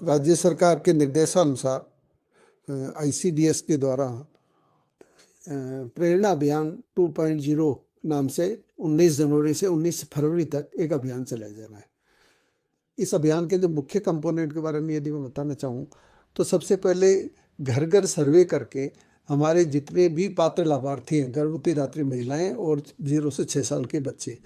राज्य सरकार के निर्देशानुसार आईसीडीएस के द्वारा प्रेरणा अभियान 2.0 नाम से 19 जनवरी से 19 फरवरी तक एक अभियान चलाया जा रहा है। इस अभियान के जो मुख्य कंपोनेंट के बारे में यदि मैं बताना चाहूँ तो सबसे पहले घर घर सर्वे करके हमारे जितने भी पात्र लाभार्थी हैं, गर्भवती धात्री महिलाएं और 0 से 6 साल के बच्चे,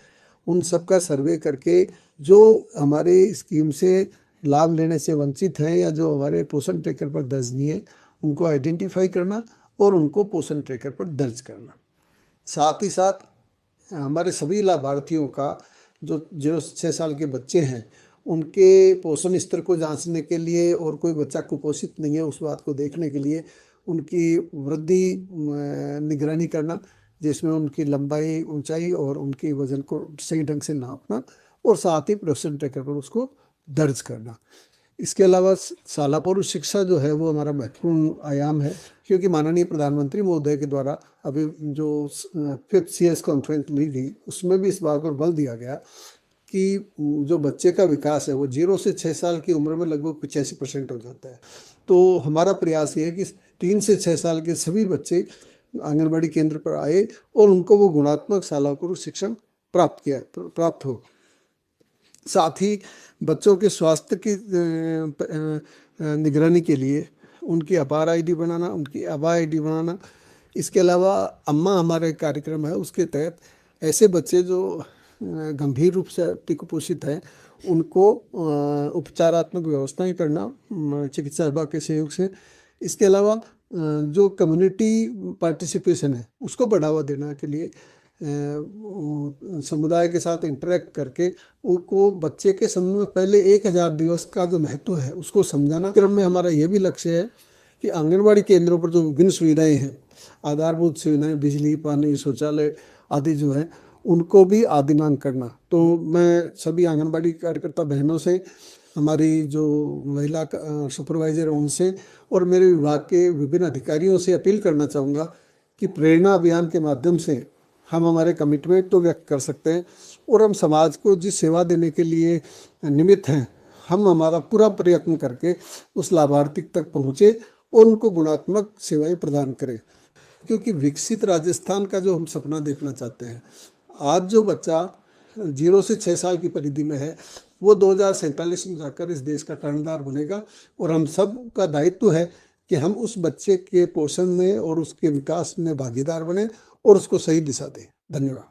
उन सब का सर्वे करके जो हमारे स्कीम से लाभ लेने से वंचित हैं या जो हमारे पोषण ट्रैकर पर दर्ज नहीं है, उनको आइडेंटिफाई करना और उनको पोषण ट्रैकर पर दर्ज करना। साथ ही साथ हमारे सभी लाभार्थियों का जो 0 से 6 साल के बच्चे हैं, उनके पोषण स्तर को जांचने के लिए और कोई बच्चा कुपोषित नहीं है उस बात को देखने के लिए उनकी वृद्धि निगरानी करना, जिसमें उनकी लंबाई, ऊंचाई और उनके वजन को सही ढंग से नापना और साथ ही पोषण ट्रैकर पर उसको दर्ज करना। इसके अलावा शाला पूर्व शिक्षा जो है वो हमारा महत्वपूर्ण आयाम है, क्योंकि माननीय प्रधानमंत्री महोदय के द्वारा अभी जो 5th CS कॉन्फ्रेंस ली थी उसमें भी इस बात पर बल दिया गया कि जो बच्चे का विकास है वो 0 से 6 साल की उम्र में लगभग 85% हो जाता है। तो हमारा प्रयास ये है कि 3 से 6 साल के सभी बच्चे आंगनबाड़ी केंद्र पर आए और उनको वो गुणात्मक शाला पूर्व शिक्षण प्राप्त हो। साथ ही बच्चों के स्वास्थ्य की निगरानी के लिए उनकी अपार आईडी बनाना, उनकी आभा आईडी बनाना। इसके अलावा अम्मा हमारे कार्यक्रम है, उसके तहत ऐसे बच्चे जो गंभीर रूप से अतिकुपोषित हैं उनको उपचारात्मक व्यवस्थाएं करना चिकित्सा विभाग के सहयोग से। इसके अलावा जो कम्युनिटी पार्टिसिपेशन है उसको बढ़ावा देने के लिए समुदाय के साथ इंटरेक्ट करके उनको बच्चे के समय में पहले 1000 दिवस का जो महत्व है उसको समझाना। क्रम में हमारा ये भी लक्ष्य है कि आंगनबाड़ी केंद्रों पर जो विभिन्न सुविधाएं हैं, आधारभूत सुविधाएं, बिजली, पानी, शौचालय आदि जो है उनको भी आदिमान करना। तो मैं सभी आंगनबाड़ी कार्यकर्ता बहनों से, हमारी जो महिला सुपरवाइजर हैं उनसे और मेरे विभाग के विभिन्न अधिकारियों से अपील करना चाहूँगा कि प्रेरणा अभियान के माध्यम से हम हमारे कमिटमेंट तो व्यक्त कर सकते हैं और हम समाज को जिस सेवा देने के लिए निमित्त हैं, हम हमारा पूरा प्रयत्न करके उस लाभार्थी तक पहुँचे और उनको गुणात्मक सेवाएं प्रदान करें। क्योंकि विकसित राजस्थान का जो हम सपना देखना चाहते हैं, आज जो बच्चा 0 से 6 साल की परिधि में है वो 2047 में जाकर इस देश का कर्णधार बनेगा और हम सब का दायित्व है कि हम उस बच्चे के पोषण में और उसके विकास में भागीदार बने और उसको सही दिशा दें। धन्यवाद।